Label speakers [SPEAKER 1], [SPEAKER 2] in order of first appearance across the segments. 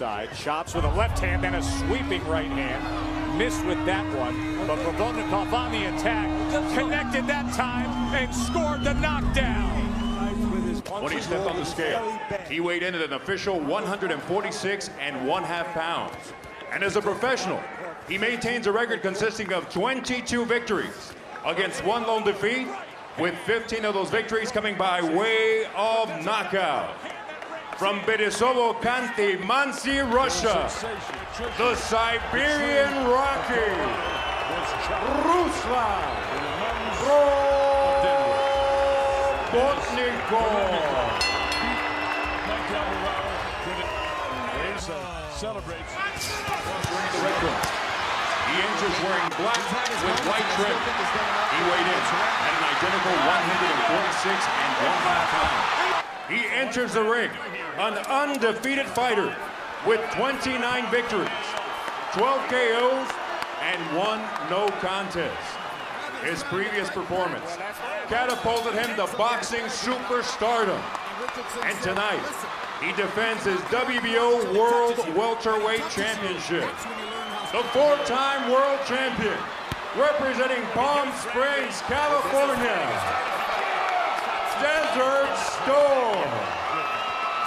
[SPEAKER 1] inside. Chops with a left hand and a sweeping right hand. Missed with that one, but Provodnikov on the attack. Connected that time and scored the knockdown.
[SPEAKER 2] When he stepped on the scale, he weighed in at an official 146 1/2 pounds. And as a professional, he maintains a record consisting of 22 victories against 1 lone defeat, with 15 of those victories coming by way of knockout. From Berisovo Khanty Mansi, Russia, the Siberian Rocky, Ruslan Provodnikov.
[SPEAKER 3] Celebrates.
[SPEAKER 2] He enters wearing black with white trim. He weighed in at an identical 146 1/2 pounds. He enters the ring an undefeated fighter with 29 victories, 12 KOs, and 1 no contest. His previous performance catapulted him to boxing superstardom. And tonight, he defends his WBO World Welterweight Championship. The 4-time world champion, representing Palm Springs, California, Desert Storm,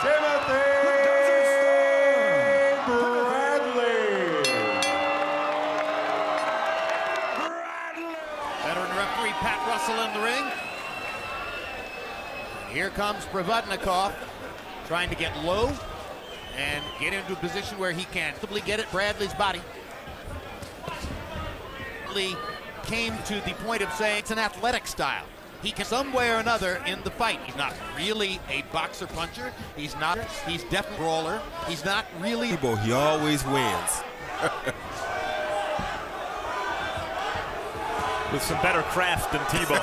[SPEAKER 2] Timothy Bradley.
[SPEAKER 4] Veteran referee Pat Russell in the ring. Here comes Provodnikov, trying to get low and get into a position where he can possibly get at Bradley's body. Bradley came to the point of saying it's an athletic style. He can some way or another in the fight. He's not really a boxer puncher. He's definitely a brawler. He's not really.
[SPEAKER 5] He always wins.
[SPEAKER 3] With some better craft than Tebow.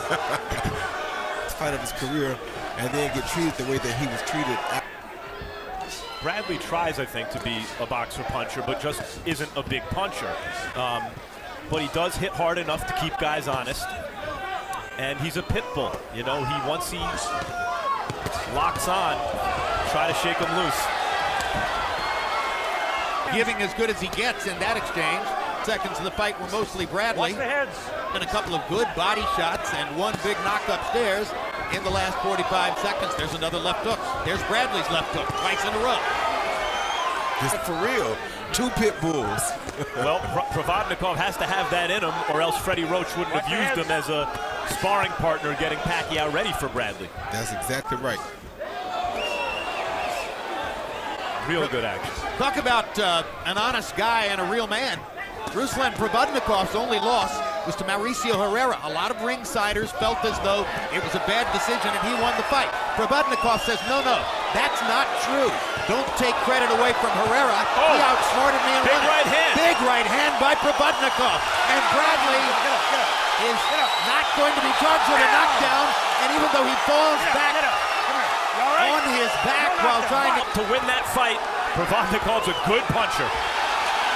[SPEAKER 5] Fight of his career and then get treated the way that he was treated.
[SPEAKER 3] Bradley tries, I think, to be a boxer puncher, but just isn't a big puncher. But he does hit hard enough to keep guys honest. And he's a pit bull. You know, once he locks on, try to shake him loose.
[SPEAKER 4] Giving as good as he gets in that exchange. Seconds of the fight were mostly Bradley.
[SPEAKER 3] Watch the heads.
[SPEAKER 4] And a couple of good body shots and 1 big knock upstairs in the last 45 seconds. There's another left hook. There's Bradley's left hook, twice in a row.
[SPEAKER 5] Just for real, 2 pit bulls.
[SPEAKER 3] Well, Provodnikov has to have that in him, or else Freddie Roach wouldn't have used him as a sparring partner getting Pacquiao ready for Bradley.
[SPEAKER 5] That's exactly right.
[SPEAKER 3] Real good action.
[SPEAKER 4] Talk about an honest guy and a real man. Ruslan Provodnikov's only loss was to Mauricio Herrera. A lot of ringsiders felt as though it was a bad decision and he won the fight. Provodnikov says, no, that's not true. Don't take credit away from Herrera. He outsmarted me and won it.
[SPEAKER 3] Right hand.
[SPEAKER 4] Big right hand by Provodnikov. And Bradley is not going to be charged with a knockdown. And even though he falls back on his back while trying
[SPEAKER 3] to win that fight, Provodnikov's a good puncher.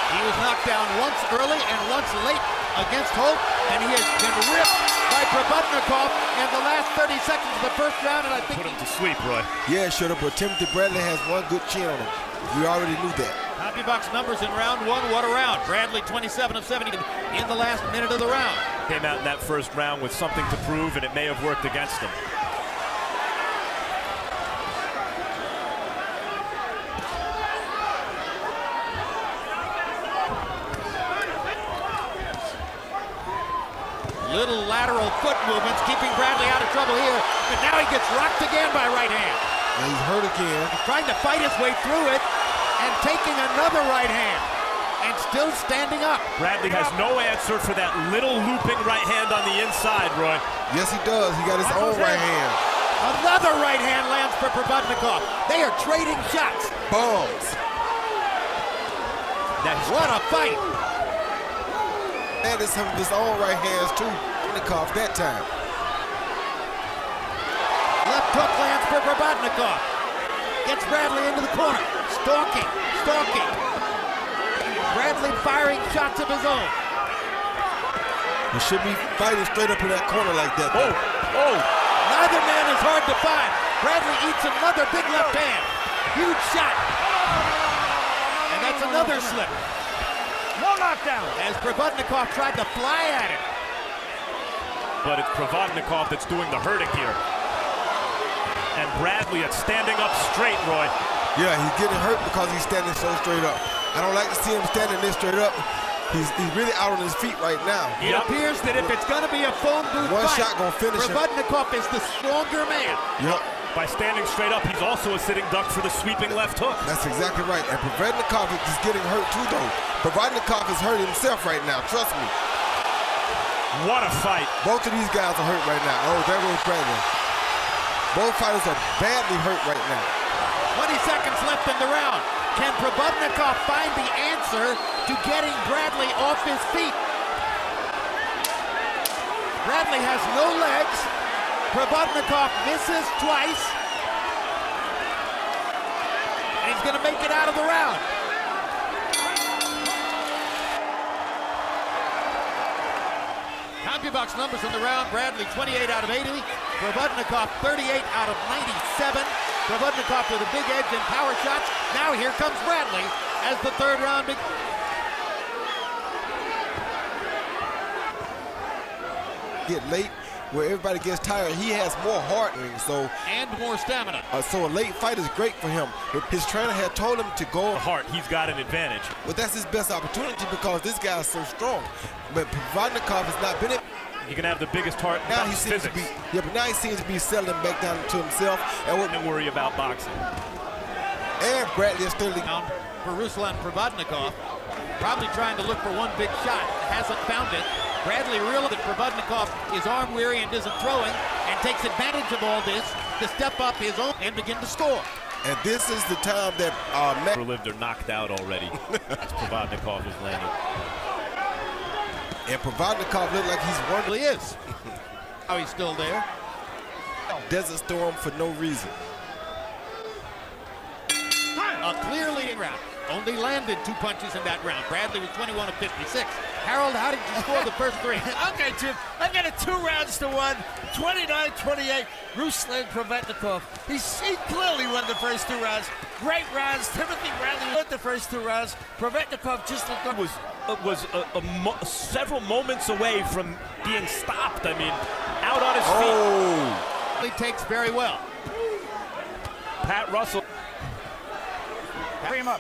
[SPEAKER 4] He was knocked down once early and once late against Holt, and he has been ripped by Provodnikov in the last 30 seconds of the first round, and I think
[SPEAKER 3] put him to sleep, Roy.
[SPEAKER 5] Yeah, should have, but Timothy Bradley has 1 good chin on him. We already knew that.
[SPEAKER 4] Happy box numbers in round 1. What a round. Bradley 27 of 70 in the last minute of the round.
[SPEAKER 3] Came out in that first round with something to prove, and it may have worked against him.
[SPEAKER 4] Little lateral foot movements, keeping Bradley out of trouble here. And now he gets rocked again by right hand.
[SPEAKER 5] And he's hurt again.
[SPEAKER 4] He's trying to fight his way through it and taking another right hand. And still standing up.
[SPEAKER 3] Bradley has no answer for that little looping right hand on the inside, Roy.
[SPEAKER 5] Yes, he does. He got his own right hand.
[SPEAKER 4] Another right hand lands for Provodnikov. They are trading shots.
[SPEAKER 5] Bombs.
[SPEAKER 4] What a fight.
[SPEAKER 5] And it's some of his own right hands too. Provodnikov that time.
[SPEAKER 4] Left hook lands for Provodnikov. Gets Bradley into the corner. Stalking. Bradley firing shots of his own.
[SPEAKER 5] He should be fighting straight up in that corner like that.
[SPEAKER 4] Neither man is hard to find. Bradley eats another big left hand. Huge shot. And that's another slip.
[SPEAKER 6] No knockdown.
[SPEAKER 4] As Provodnikov tried to fly at it.
[SPEAKER 3] But it's Provodnikov that's doing the hurting here. And Bradley is standing up straight, Roy.
[SPEAKER 5] Yeah, he's getting hurt because he's standing so straight up. I don't like to see him standing this straight up. He's really out on his feet right now.
[SPEAKER 4] It appears that if it's going to be a phone booth
[SPEAKER 5] One
[SPEAKER 4] fight,
[SPEAKER 5] shot gonna finish him.
[SPEAKER 4] Provodnikov is the stronger man.
[SPEAKER 5] Yep.
[SPEAKER 3] By standing straight up, he's also a sitting duck for the sweeping left hook.
[SPEAKER 5] That's exactly right. And Provodnikov is getting hurt too, though. Provodnikov is hurt himself right now. Trust me.
[SPEAKER 3] What a fight.
[SPEAKER 5] Both of these guys are hurt right now. Oh, there goes Bradley. Both fighters are badly hurt right now.
[SPEAKER 4] 20 seconds left in the round. Can Provodnikov find the answer to getting Bradley off his feet? Bradley has no legs. Provodnikov misses twice. And he's going to make it out of the round. CompuBox numbers in the round. Bradley 28 out of 80. Provodnikov 38 out of 97. Provodnikov with a big edge in power shots. Now here comes Bradley as the third round begins.
[SPEAKER 5] Get late where everybody gets tired. He has more heart rate, so
[SPEAKER 4] And more stamina.
[SPEAKER 5] so a late fight is great for him. His trainer had told him to go.
[SPEAKER 3] The heart, he's got an advantage.
[SPEAKER 5] But that's his best opportunity because this guy is so strong. But Provodnikov has not been it.
[SPEAKER 3] You can have the biggest heart.
[SPEAKER 5] Now he
[SPEAKER 3] that's
[SPEAKER 5] seems to
[SPEAKER 3] physics.
[SPEAKER 5] be, but now he seems to be settling back down to himself.
[SPEAKER 3] And worry about boxing.
[SPEAKER 5] And Bradley is still
[SPEAKER 4] Down for Ruslan Provodnikov. Probably trying to look for one big shot. Hasn't found it. Bradley realized that Provodnikov is arm weary and isn't throwing and takes advantage of all this to step up his own and begin to score.
[SPEAKER 5] And this is the time that Matt
[SPEAKER 3] Lived or knocked out already. That's Provodnikov has landed.
[SPEAKER 5] and Provodnikov look like he's one.
[SPEAKER 4] He is. How he's still there.
[SPEAKER 5] Desert Storm for no reason.
[SPEAKER 4] A clear leading round. Only landed 2 punches in that round. Bradley was 21 of 56. Harold, how did you score the first three?
[SPEAKER 6] Okay, Jim, I got it 2 rounds to 1, 29-28. Ruslan Provodnikov. He clearly won the first 2 rounds. Great rounds. Timothy Bradley won the first 2 rounds. Provodnikov just looked up.
[SPEAKER 3] Was several moments away from being stopped. I mean, out on his feet.
[SPEAKER 5] Oh,
[SPEAKER 4] He takes very well.
[SPEAKER 3] Pat Russell.
[SPEAKER 6] Free him up.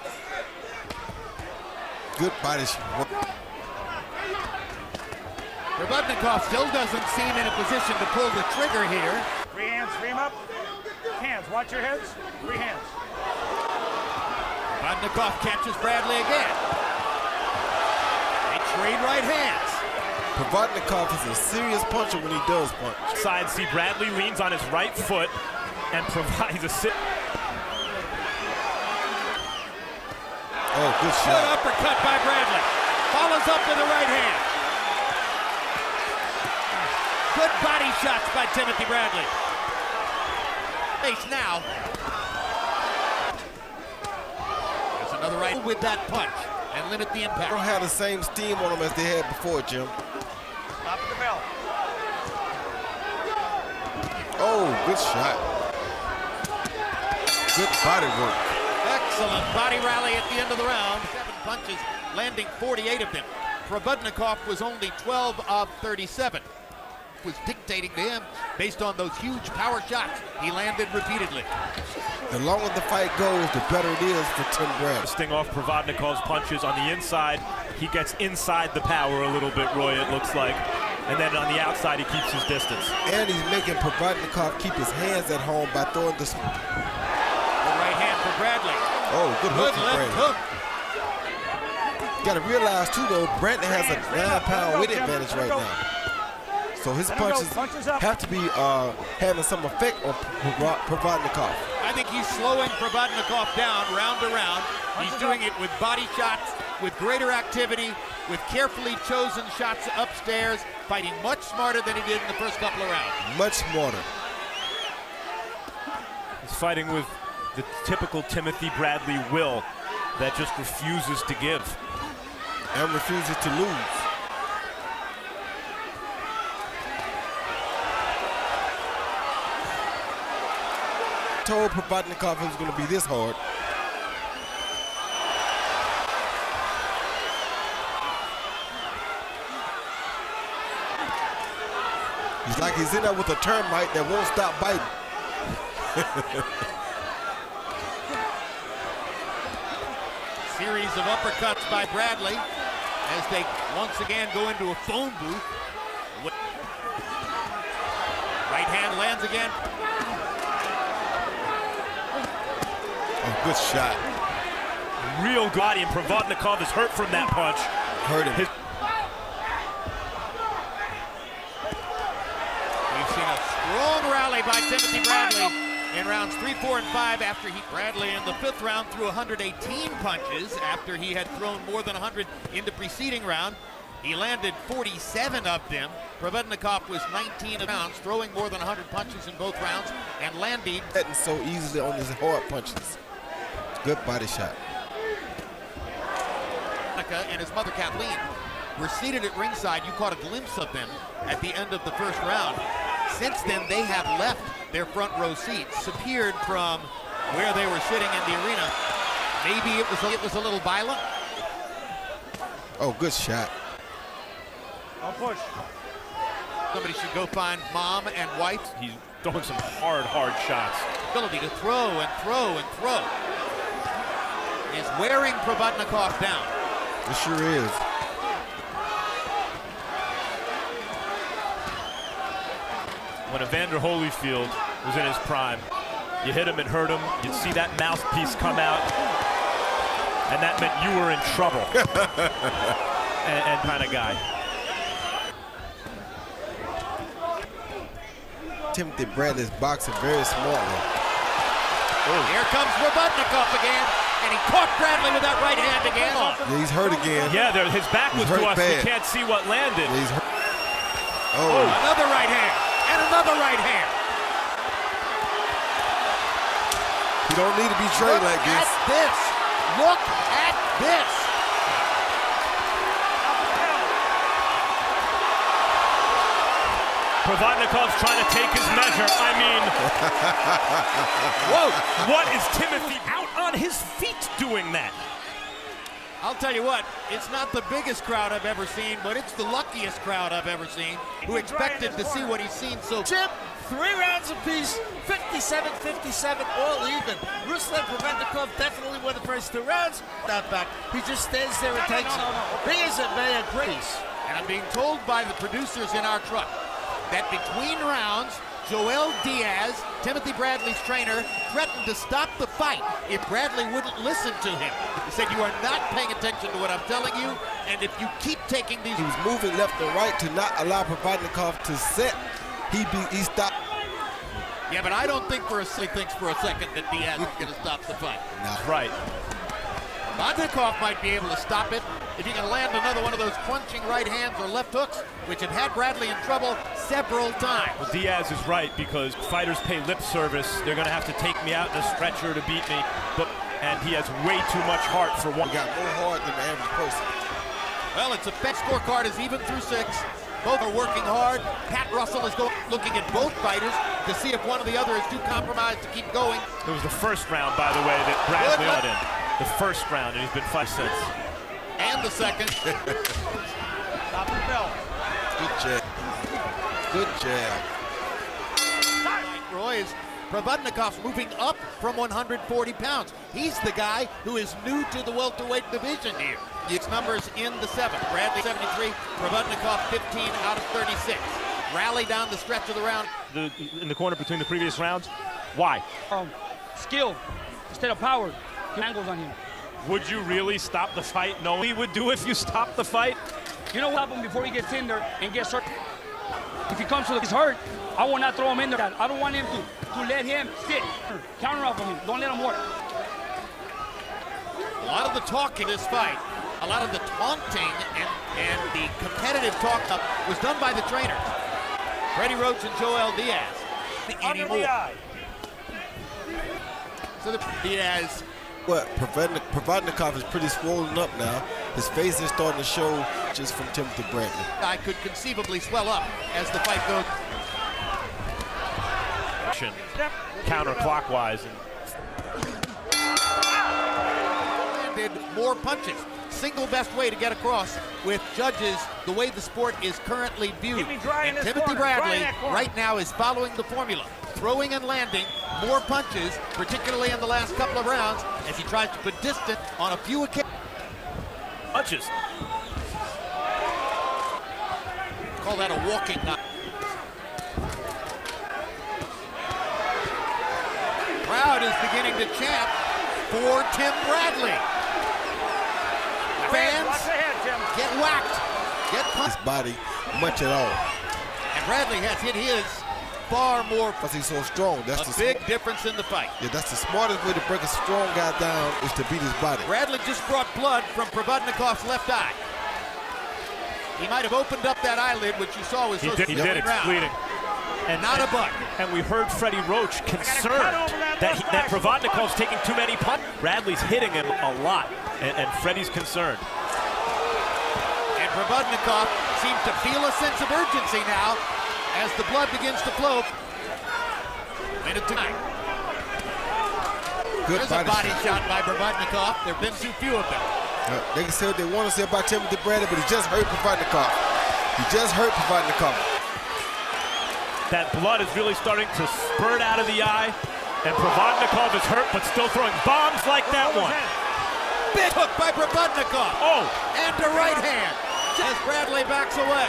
[SPEAKER 5] good body shot.
[SPEAKER 4] Provodnikov still doesn't seem in a position to pull the trigger here.
[SPEAKER 6] 3 hands, free him up. Hands, watch your heads. 3 hands.
[SPEAKER 4] Provodnikov catches Bradley again. They trade right hands.
[SPEAKER 5] Provodnikov is a serious puncher when he does punch.
[SPEAKER 3] Side, see Bradley leans on his right foot and provides a sit.
[SPEAKER 5] Oh, good
[SPEAKER 4] Good
[SPEAKER 5] shot.
[SPEAKER 4] uppercut by Bradley. Follows up with the right hand. Good body shots by Timothy Bradley. Face now. There's another right with that punch and limit the
[SPEAKER 5] They
[SPEAKER 4] impact.
[SPEAKER 5] don't have the same steam on them as they had before, Jim.
[SPEAKER 6] Top of the bell.
[SPEAKER 5] Oh, good shot. Good body work.
[SPEAKER 4] Excellent body rally at the end of the round. 7 punches, landing 48 of them. Provodnikov was only 12 of 37. Was dictating to him based on those huge power shots he landed repeatedly.
[SPEAKER 5] The longer the fight goes, the better it is for Tim Bradley.
[SPEAKER 3] Sting off Provodnikov's punches on the inside. He gets inside the power a little bit, Roy, it looks like. And then on the outside, he keeps his distance.
[SPEAKER 5] And he's making Provodnikov keep his hands at home by throwing this.
[SPEAKER 4] The right hand for Bradley.
[SPEAKER 5] Oh, good hook
[SPEAKER 4] Good
[SPEAKER 5] for
[SPEAKER 4] left
[SPEAKER 5] Bradley.
[SPEAKER 4] hook.
[SPEAKER 5] You got to realize, too, though, Bradley has a 9-pound weight advantage right now. So his punches have to be having some effect on Provodnikov.
[SPEAKER 4] I think he's slowing Provodnikov down round to round. He's doing it with body shots, with greater activity, with carefully chosen shots upstairs, fighting much smarter than he did in the first couple of rounds.
[SPEAKER 5] Much smarter.
[SPEAKER 3] He's fighting with the typical Timothy Bradley will that just refuses to give.
[SPEAKER 5] And refuses to lose. Told Provodnikov it was going to be this hard. He's like he's in there with a termite that won't stop biting.
[SPEAKER 4] Series of uppercuts by Bradley as they once again go into a phone booth. Right hand lands again.
[SPEAKER 5] Oh, good shot.
[SPEAKER 3] Real body, and Provodnikov is hurt from that punch.
[SPEAKER 5] Hurt him.
[SPEAKER 4] We've seen a strong rally by Timothy Bradley in rounds 3, 4, and 5 after Bradley in the 5th round threw 118 punches after he had thrown more than 100 in the preceding round. He landed 47 of them. Provodnikov was 19 rounds, throwing more than 100 punches in both rounds and landing
[SPEAKER 5] So easily on his hard punches. Good body shot.
[SPEAKER 4] And his mother Kathleen were seated at ringside. You caught a glimpse of them at the end of the 1st round. Since then, they have left their front row seats, disappeared from where they were sitting in the arena. Maybe it was a little violent.
[SPEAKER 5] Oh, good shot.
[SPEAKER 1] I'll push.
[SPEAKER 4] Somebody should go find mom and wife.
[SPEAKER 3] He's throwing some hard shots.
[SPEAKER 4] Ability to throw and throw and throw is wearing Provodnikov down.
[SPEAKER 5] It sure is.
[SPEAKER 3] When Evander Holyfield was in his prime, you hit him and hurt him, you'd see that mouthpiece come out, and that meant you were in trouble. and kind of guy.
[SPEAKER 5] Timothy Bradley's boxing very smartly.
[SPEAKER 4] Here comes Provodnikov again, and he caught Bradley with that right hand again.
[SPEAKER 5] Yeah, he's hurt again.
[SPEAKER 3] Yeah, his back was to us.
[SPEAKER 5] Bad.
[SPEAKER 3] We can't see what landed.
[SPEAKER 5] Yeah, he's hurt.
[SPEAKER 4] Oh, another right hand, and another right hand.
[SPEAKER 5] You don't need to be trained like this.
[SPEAKER 4] Look at this. Look at this.
[SPEAKER 3] Provodnikov's trying to take his measure. I mean, whoa, what is Timothy out on his feet doing that?
[SPEAKER 4] I'll tell you what, it's not the biggest crowd I've ever seen, but it's the luckiest crowd I've ever seen who expected to see what he's seen so.
[SPEAKER 6] Chip, 3 rounds apiece, 57-57, all even. Ruslan Provodnikov definitely won the first 2 rounds. Not back. He just stands there and takes it. Be as it may, a grace.
[SPEAKER 4] And I'm being told by the producers in our truck that between rounds, Joel Diaz, Timothy Bradley's trainer, threatened to stop the fight if Bradley wouldn't listen to him. He said, "You are not paying attention to what I'm telling you, and if you keep taking these..."
[SPEAKER 5] He was moving left and right to not allow Provodnikov to set. He stopped.
[SPEAKER 4] Yeah, but I don't think he thinks for a second that Diaz is going to stop the fight.
[SPEAKER 5] No.
[SPEAKER 3] Right.
[SPEAKER 4] Provodnikov might be able to stop it if he can land another one of those crunching right hands or left hooks, which have had Bradley in trouble several times.
[SPEAKER 3] Well, Diaz is right, because fighters pay lip service. They're going to have to take me out in a stretcher to beat me, and he has way too much heart for one.
[SPEAKER 5] He got more heart than the average person.
[SPEAKER 4] Well, it's a bet. Scorecard is even through 6. Both are working hard. Pat Russell is looking at both fighters to see if one or the other is too compromised to keep going.
[SPEAKER 3] It was the first round, by the way, that Bradley got in. The first round, and he's been 5 since.
[SPEAKER 4] And the second.
[SPEAKER 6] Stop the bell.
[SPEAKER 5] Good jab. Good jab.
[SPEAKER 4] Roy is Provodnikov's moving up from 140 pounds. He's the guy who is new to the welterweight division here. Its numbers in the 7th. Bradley 73, Provodnikov 15 out of 36. Rally down the stretch of the round.
[SPEAKER 3] In the corner between the previous rounds. Why?
[SPEAKER 7] Skill instead of power. Angles on him.
[SPEAKER 3] Would you really stop the fight? No, he would do if you stop the fight.
[SPEAKER 7] You know what happened before he gets in there and gets hurt? If he comes to his hurt, I will not throw him in there. I don't want him to let him sit. Counter off of him. Don't let him work.
[SPEAKER 4] A lot of the talk in this fight, a lot of the taunting and the competitive talk was done by the trainers. Freddie Roach and Joel Diaz. Anymore. So the Diaz.
[SPEAKER 5] But Provodnikov is pretty swollen up now. His face is starting to show just from Timothy Bradley.
[SPEAKER 4] I could conceivably swell up as the fight goes.
[SPEAKER 3] Counterclockwise.
[SPEAKER 4] Landed more punches. single best way to get across with judges the way the sport is currently viewed. And Timothy Bradley right now is following the formula, throwing and landing more punches, particularly in the last couple of rounds, as he tries to put distance on a few occasions.
[SPEAKER 3] Punches.
[SPEAKER 4] Call that a walking knock. Crowd is beginning to chant for Tim Bradley. Fans, get whacked, get punched.
[SPEAKER 5] His body much at all.
[SPEAKER 4] And Bradley has hit his far more.
[SPEAKER 5] Because he's so strong. That's
[SPEAKER 4] a big difference in the fight.
[SPEAKER 5] Yeah, that's the smartest way to break a strong guy down is to beat his body.
[SPEAKER 4] Bradley just brought blood from Provodnikov's left eye. He might have opened up that eyelid, which you saw was
[SPEAKER 3] He did. It's bleeding.
[SPEAKER 4] And not a butt.
[SPEAKER 3] And we heard Freddie Roach concerned that Provodnikov's taking too many punches. Bradley's hitting him a lot, and Freddie's concerned.
[SPEAKER 4] And Provodnikov seems to feel a sense of urgency now as the blood begins to flow. Minute 2. There's a body shot by Provodnikov. There have been too few of them.
[SPEAKER 5] They can say what they want to say about Timothy Bradley, but he just hurt Provodnikov. He just hurt Provodnikov.
[SPEAKER 3] That blood is really starting to spurt out of the eye, and Provodnikov is hurt, but still throwing bombs like that one.
[SPEAKER 4] Big hook by Provodnikov.
[SPEAKER 3] Oh!
[SPEAKER 4] And a right hand as Bradley backs away.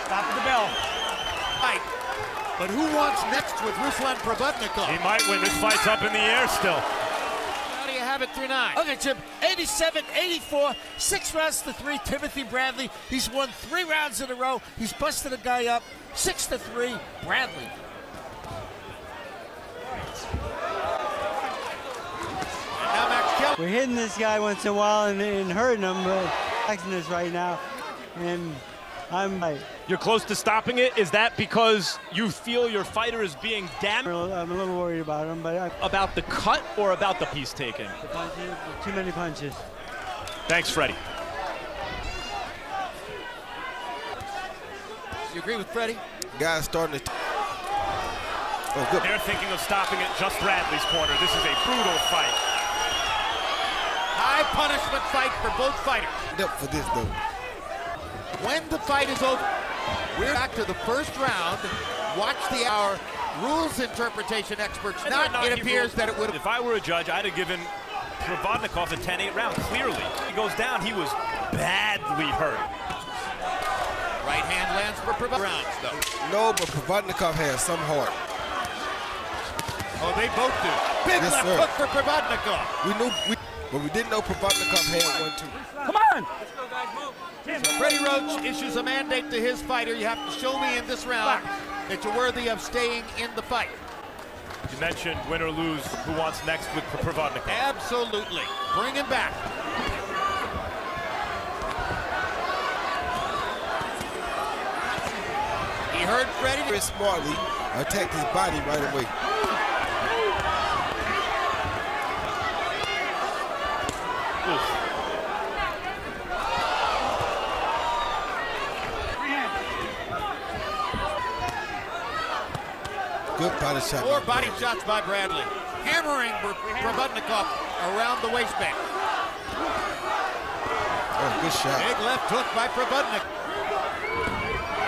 [SPEAKER 7] Stop at the bell.
[SPEAKER 4] Fight. But who wants next with Ruslan Provodnikov?
[SPEAKER 3] He might win. This fight's up in the air still.
[SPEAKER 4] How do you have it through 9?
[SPEAKER 6] Okay, Jim, 87-84, 6 rounds to 3, Timothy Bradley. He's won 3 rounds in a row. He's busted a guy up, 6-3, Bradley.
[SPEAKER 4] And now Max Kelly.
[SPEAKER 8] We're hitting this guy once in a while and hurting him, but acting this right now, and I'm like,
[SPEAKER 3] You're close to stopping it. Is that because you feel your fighter is being damaged?
[SPEAKER 8] I'm a little worried about him, but
[SPEAKER 3] About the cut or about the piece taken?
[SPEAKER 8] the punches, too many punches.
[SPEAKER 3] Thanks, Freddie.
[SPEAKER 4] You agree with Freddie?
[SPEAKER 5] Guys starting to. Oh, good.
[SPEAKER 3] They're thinking of stopping it just Bradley's corner. This is a brutal fight.
[SPEAKER 4] High punishment fight for both fighters.
[SPEAKER 5] Up for this though.
[SPEAKER 4] When the fight is over, we're back to the first round. Watch our rules interpretation experts. It appears that it would have.
[SPEAKER 3] If I were a judge, I'd have given Provodnikov a 10-8 round, clearly. He goes down, he was badly hurt.
[SPEAKER 4] Right hand lands for rounds, though.
[SPEAKER 5] No, but Provodnikov has some heart.
[SPEAKER 4] Oh, they both do. Big
[SPEAKER 5] Yes,
[SPEAKER 4] left
[SPEAKER 5] sir.
[SPEAKER 4] hook for Provodnikov.
[SPEAKER 5] But we didn't know Provodnikov had one too.
[SPEAKER 7] Come on!
[SPEAKER 4] So Freddie Roach issues a mandate to his fighter. You have to show me in this round that you're worthy of staying in the fight.
[SPEAKER 3] You mentioned win or lose, who wants next with Provodnikov?
[SPEAKER 4] Absolutely. Bring him back. He heard Freddie.
[SPEAKER 5] Very smartly attacked his body right away.
[SPEAKER 3] Oof.
[SPEAKER 5] Good body shot.
[SPEAKER 4] 4 body shots by Bradley. Hammering Provodnikov around the waistband.
[SPEAKER 5] Oh, good shot.
[SPEAKER 4] Big left hook by Provodnikov.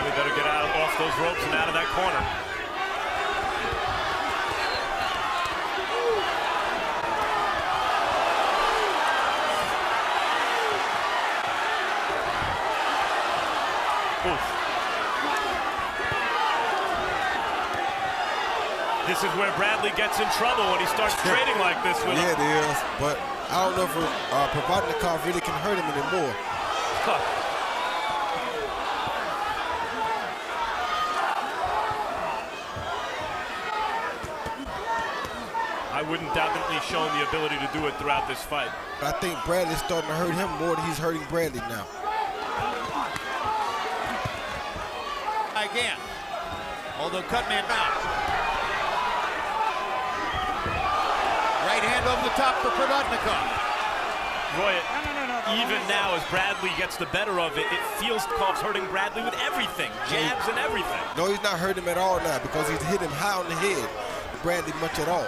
[SPEAKER 3] We better get off those ropes and out of that corner. Oof. This is where Bradley gets in trouble when he starts trading like this with him.
[SPEAKER 5] Yeah, it is. But I don't know if Provodnikov really can hurt him anymore.
[SPEAKER 3] Huh. I wouldn't definitely shown the ability to do it throughout this fight.
[SPEAKER 5] I think Bradley's starting to hurt him more than he's hurting Bradley now.
[SPEAKER 4] Again, although Cutman out. Right hand over the top for Provodnikov.
[SPEAKER 3] Roy,
[SPEAKER 7] No.
[SPEAKER 3] even now, as Bradley gets the better of it, it feels Koff's hurting Bradley with everything, jabs and everything.
[SPEAKER 5] No, he's not hurting him at all now because he's hit him high on the head. Bradley much at all.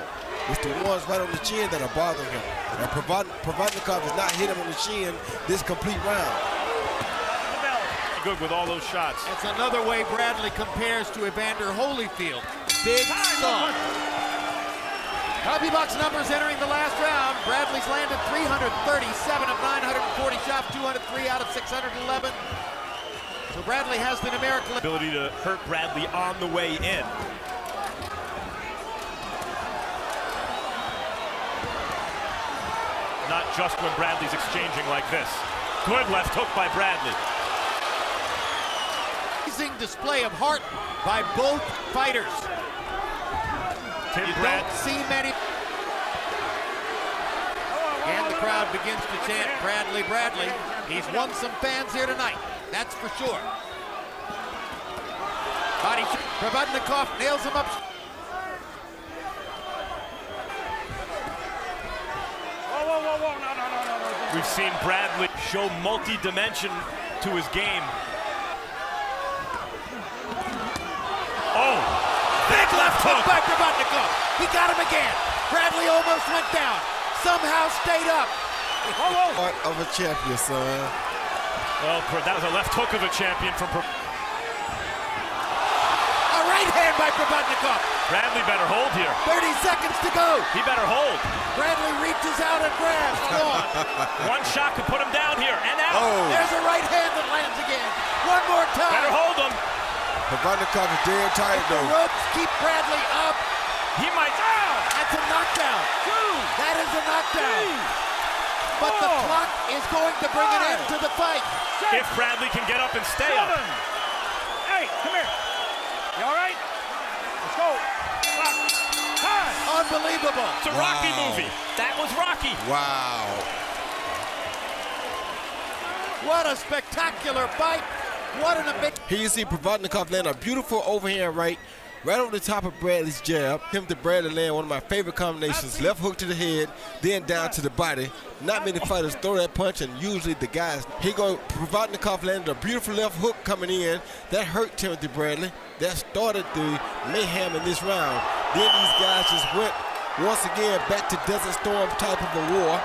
[SPEAKER 5] It's the ones right on the chin that are bothering him. And Provodnikov has not hit him on the chin this complete round.
[SPEAKER 3] Good with all those shots.
[SPEAKER 4] That's another way Bradley compares to Evander Holyfield. Big stuff. Hobby box numbers entering the last round. Bradley's landed 337 of 940 shots, 203 out of 611. So Bradley has the numerical
[SPEAKER 3] ability to hurt Bradley on the way in. Not just when Bradley's exchanging like this. Good left hook by Bradley.
[SPEAKER 4] Amazing display of heart by both fighters. You don't see many. And the crowd begins to chant Bradley, Bradley. He's won some fans here tonight, that's for sure. Body Provodnikov nails him up.
[SPEAKER 3] We've seen Bradley show multi-dimension to his game. Oh,
[SPEAKER 4] big left hook by Provodnikov. He got him again. Bradley almost went down. Somehow stayed up.
[SPEAKER 5] Part of a champion, son.
[SPEAKER 3] Well, that was a left hook of a champion from
[SPEAKER 4] A right hand by Provodnikov.
[SPEAKER 3] Bradley better hold here.
[SPEAKER 4] 30 seconds to go.
[SPEAKER 3] He better hold.
[SPEAKER 4] Bradley reaches out and grabs. Gone.
[SPEAKER 3] One shot could put him down here and out.
[SPEAKER 5] Oh.
[SPEAKER 4] There's a right hand that lands again. One more time.
[SPEAKER 3] Better hold him.
[SPEAKER 5] Provodnikov is dead tight,
[SPEAKER 4] The
[SPEAKER 5] though.
[SPEAKER 4] ropes keep Bradley up.
[SPEAKER 3] He might.
[SPEAKER 4] That's a knockdown. That is a knockdown. But the clock is going to bring an end to the fight.
[SPEAKER 3] If Bradley can get up and stay up.
[SPEAKER 7] Hey, come here. You all right? Let's go. Time.
[SPEAKER 4] Unbelievable.
[SPEAKER 3] It's a Rocky movie. That was Rocky.
[SPEAKER 5] Wow.
[SPEAKER 4] What a spectacular fight. What an amazing.
[SPEAKER 5] Here you see Provodnikov land a beautiful overhand right over the top of Bradley's jab. Him to Bradley land one of my favorite combinations. Left hook to the head, then down to the body. Not many fighters throw that punch, and usually the guys. Provodnikov landed a beautiful left hook coming in. That hurt Timothy Bradley. That started the mayhem in this round. Then these guys just went once again back to Desert Storm type of a war.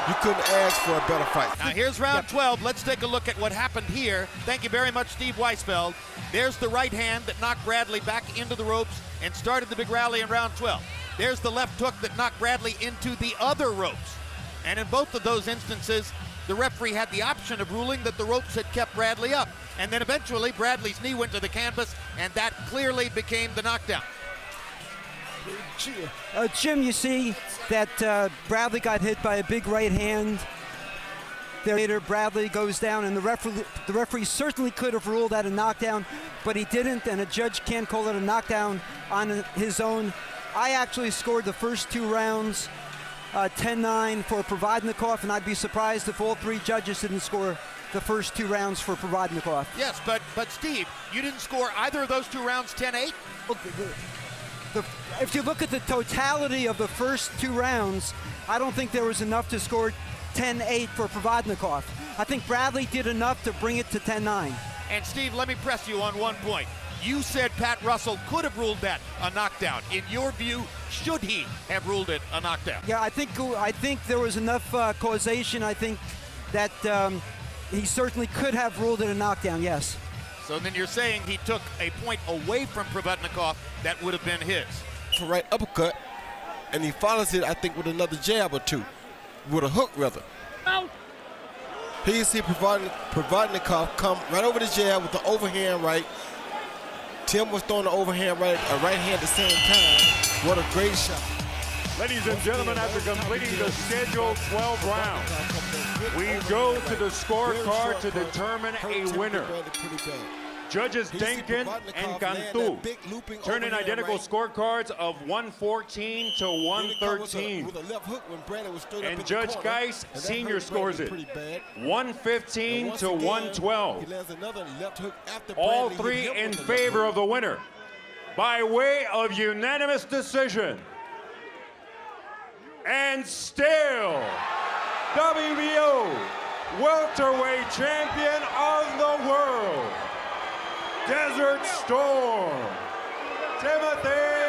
[SPEAKER 5] You couldn't ask for a better fight.
[SPEAKER 4] Now here's round 12. Let's take a look at what happened here. Thank you very much, Steve Weisfeld. There's the right hand that knocked Bradley back into the ropes and started the big rally in round 12. There's the left hook that knocked Bradley into the other ropes. And in both of those instances, the referee had the option of ruling that the ropes had kept Bradley up. And then eventually Bradley's knee went to the canvas, and that clearly became the knockdown.
[SPEAKER 8] Jim, you see that Bradley got hit by a big right hand. Later, Bradley goes down, and the referee certainly could have ruled that a knockdown, but he didn't, and a judge can't call it a knockdown on his own. I actually scored the first 2 rounds 10-9 for Provodnikov, and I'd be surprised if all 3 judges didn't score the first 2 rounds for Provodnikov.
[SPEAKER 4] Yes, but Steve, you didn't score either of those 2 rounds 10-8?
[SPEAKER 8] If you look at the totality of the first 2 rounds, I don't think there was enough to score 10-8 for Provodnikov. I think Bradley did enough to bring it to 10-9.
[SPEAKER 4] And Steve, let me press you on one point. You said Pat Russell could have ruled that a knockdown. In your view, should he have ruled it a knockdown?
[SPEAKER 8] Yeah, I think there was enough causation. I think that he certainly could have ruled it a knockdown, yes.
[SPEAKER 4] So then you're saying he took a point away from Provodnikov that would have been his.
[SPEAKER 5] For right uppercut, and he follows it, I think, with another jab or 2. With a hook, rather.
[SPEAKER 7] No.
[SPEAKER 5] Here you see Provodnikov come right over the jab with the overhand right. Tim was throwing the overhand right, a right hand at the same time. What a great shot.
[SPEAKER 2] Ladies and gentlemen, after completing the scheduled 12 rounds, we go to the scorecard to determine a winner. Judges Denkin and Cantu turn in identical scorecards of 114 to 113. And Judge Geis senior scores it 115 to 112. All 3 in favor of the winner by way of unanimous decision. and still WBO welterweight champion of the world, Desert Storm, Timothy